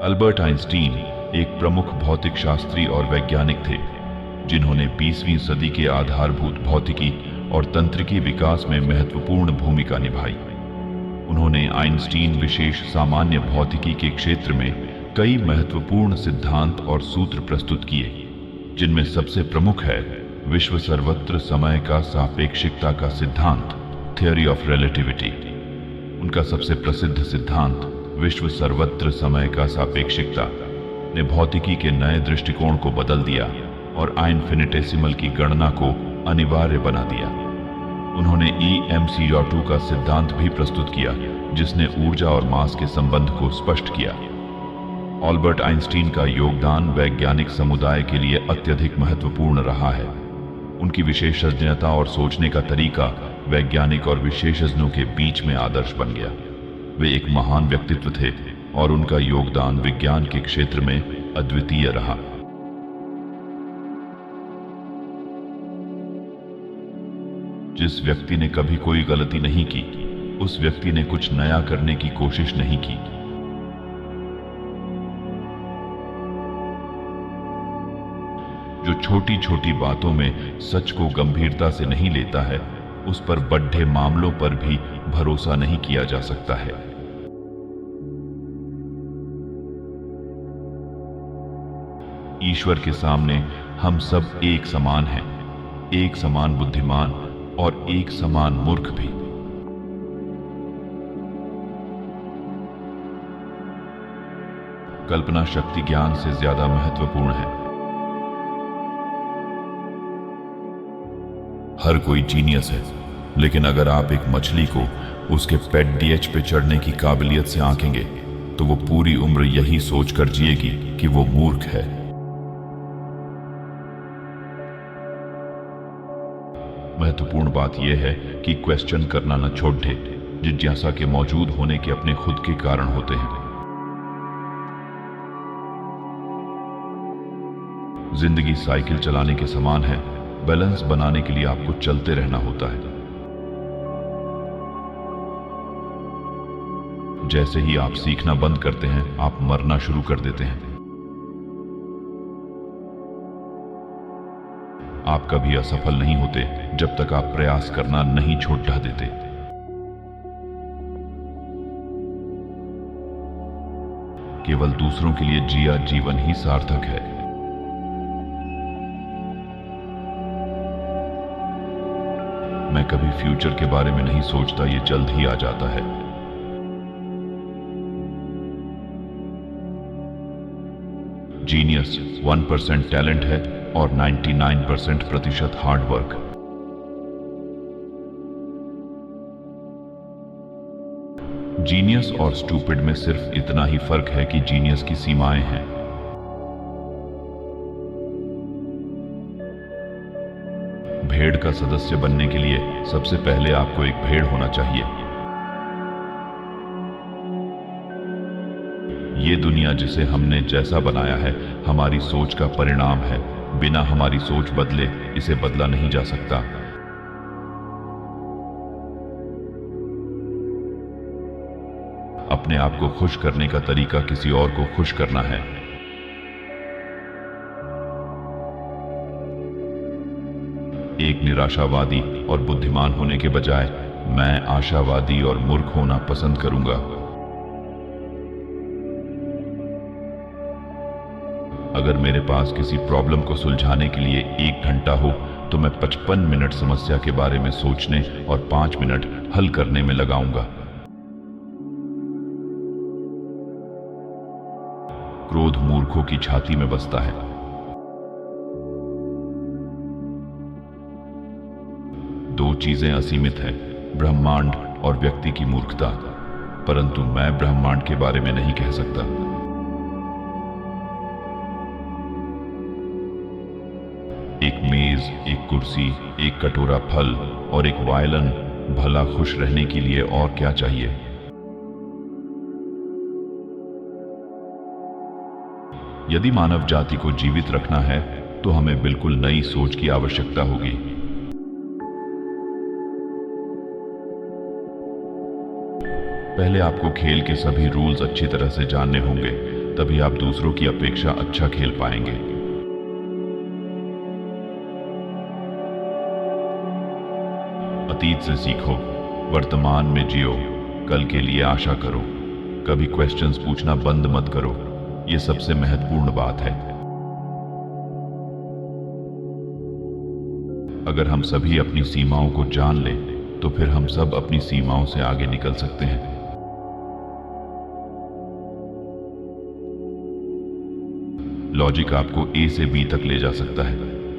Albert Einstein एक प्रमुख भौतिक शास्त्री और वैज्ञानिक थे, जिन्होंने 20वीं सदी के आधारभूत भौतिकी और तंत्रिकी विकास में महत्वपूर्ण भूमिका निभाई। उन्होंने आइंस्टीन विशेष सामान्य भौतिकी के क्षेत्र में कई महत्वपूर्ण सिद्धांत और सूत्र प्रस्तुत किए, जिनमें सबसे प्रमुख है विश्व सर्वत्र समय का सापेक्षिकता का सिद्धांत, थ्योरी ऑफ रिलेटिविटी। उनका सबसे प्रसिद्ध सिद्धांत विश्व सर्वत्र समय का सापेक्षिकता ने भौतिकी के नए दृष्टिकोण को बदल दिया और इनफिनिटेसिमल की गणना को अनिवार्य बना दिया। उन्होंने EmC/2 का सिद्धांत भी प्रस्तुत किया, जिसने ऊर्जा और मास के संबंध को स्पष्ट किया। अल्बर्ट आइंस्टीन का योगदान वैज्ञानिक समुदाय के लिए अत्यधिक महत्वपूर्ण रहा है। उनकी विशेषज्ञता और सोचने का तरीका वैज्ञानिक और विशेषज्ञों के बीच में आदर्श बन गया। वे एक महान व्यक्तित्व थे और उनका योगदान विज्ञान के क्षेत्र में अद्वितीय रहा। जिस व्यक्ति ने कभी कोई गलती नहीं की, उस व्यक्ति ने कुछ नया करने की कोशिश नहीं की। जो छोटी छोटी बातों में सच को गंभीरता से नहीं लेता है, उस पर बड़े मामलों पर भी भरोसा नहीं किया जा सकता है। ईश्वर के सामने हम सब एक समान हैं, एक समान बुद्धिमान और एक समान मूर्ख भी। कल्पना शक्ति ज्ञान से ज्यादा महत्वपूर्ण है। हर कोई जीनियस है, लेकिन अगर आप एक मछली को उसके पेट डीएच पे चढ़ने की काबिलियत से आंकेंगे, तो वो पूरी उम्र यही सोचकर जिएगी कि वो मूर्ख है। महत्वपूर्ण बात यह है कि क्वेश्चन करना न छोड़ दे। जिज्ञासा के मौजूद होने के अपने खुद के कारण होते हैं। जिंदगी साइकिल चलाने के समान है। बैलेंस बनाने के लिए आपको चलते रहना होता है। जैसे ही आप सीखना बंद करते हैं, आप मरना शुरू कर देते हैं। आप कभी असफल नहीं होते जब तक आप प्रयास करना नहीं छोड़ देते। केवल दूसरों के लिए जिया जीवन ही सार्थक है। मैं कभी फ्यूचर के बारे में नहीं सोचता, ये जल्द ही आ जाता है। जीनियस 1% टैलेंट है और 99% हार्ड वर्क। जीनियस और स्टूपिड में सिर्फ इतना ही फर्क है कि जीनियस की सीमाएं हैं। भेड़ का सदस्य बनने के लिए सबसे पहले आपको एक भेड़ होना चाहिए। ये दुनिया जिसे हमने जैसा बनाया है, हमारी सोच का परिणाम है। बिना हमारी सोच बदले इसे बदला नहीं जा सकता। अपने आप को खुश करने का तरीका किसी और को खुश करना है। एक निराशावादी और बुद्धिमान होने के बजाय मैं आशावादी और मूर्ख होना पसंद करूंगा। अगर मेरे पास किसी प्रॉब्लम को सुलझाने के लिए 1 घंटा हो, तो मैं 55 मिनट समस्या के बारे में सोचने और 5 मिनट हल करने में लगाऊंगा। क्रोध मूर्खों की छाती में बसता है। दो चीजें असीमित हैं, ब्रह्मांड और व्यक्ति की मूर्खता। परंतु मैं ब्रह्मांड के बारे में नहीं कह सकता। एक मेज, एक कुर्सी, एक कटोरा फल और एक वायलिन, भला खुश रहने के लिए और क्या चाहिए? यदि मानव जाति को जीवित रखना है, तो हमें बिल्कुल नई सोच की आवश्यकता होगी। पहले आपको खेल के सभी रूल्स अच्छी तरह से जानने होंगे, तभी आप दूसरों की अपेक्षा अच्छा खेल पाएंगे। अतीत से सीखो, वर्तमान में जियो, कल के लिए आशा करो, कभी क्वेश्चंस पूछना बंद मत करो। यह सबसे महत्वपूर्ण बात है। अगर हम सभी अपनी सीमाओं को जान लें तो फिर हम सब अपनी सीमाओं से आगे निकल सकते हैं। लॉजिक आपको ए से बी तक ले जा सकता है,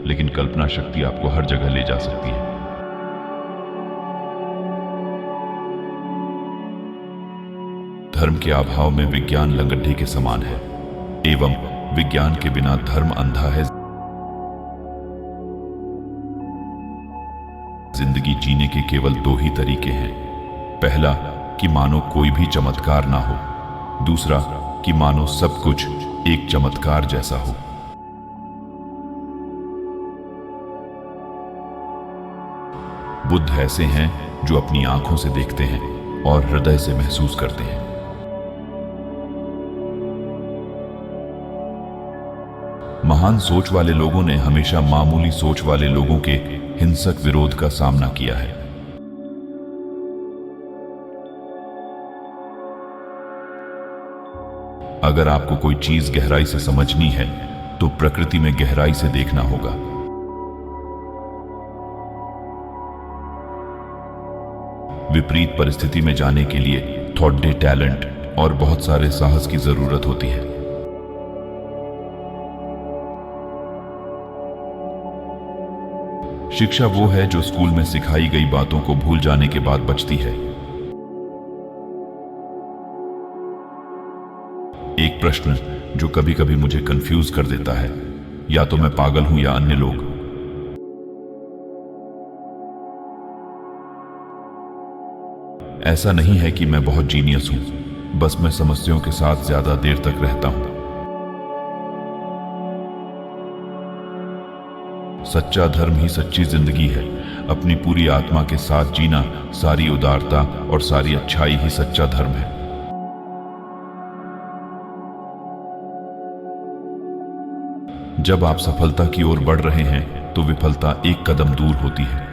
लेकिन कल्पना शक्ति आपको हर जगह ले जा सकती है। धर्म के अभाव में विज्ञान लंगड़े के समान है, एवं विज्ञान के बिना धर्म अंधा है। जिंदगी जीने के केवल दो ही तरीके हैं। पहला कि मानो कोई भी चमत्कार ना हो, दूसरा कि मानो सब कुछ एक चमत्कार जैसा हो। बुद्ध ऐसे हैं जो अपनी आंखों से देखते हैं और हृदय से महसूस करते हैं। महान सोच वाले लोगों ने हमेशा मामूली सोच वाले लोगों के हिंसक विरोध का सामना किया है। अगर आपको कोई चीज गहराई से समझनी है तो प्रकृति में गहराई से देखना होगा। विपरीत परिस्थिति में जाने के लिए थोड़े टैलेंट और बहुत सारे साहस की जरूरत होती है। शिक्षा वो है जो स्कूल में सिखाई गई बातों को भूल जाने के बाद बचती है। एक प्रश्न जो कभी कभी मुझे कंफ्यूज कर देता है, या तो मैं पागल हूं या अन्य लोग। ऐसा नहीं है कि मैं बहुत जीनियस हूं, बस मैं समस्याओं के साथ ज्यादा देर तक रहता हूं। सच्चा धर्म ही सच्ची जिंदगी है। अपनी पूरी आत्मा के साथ जीना, सारी उदारता और सारी अच्छाई ही सच्चा धर्म है। जब आप सफलता की ओर बढ़ रहे हैं तो विफलता एक कदम दूर होती है।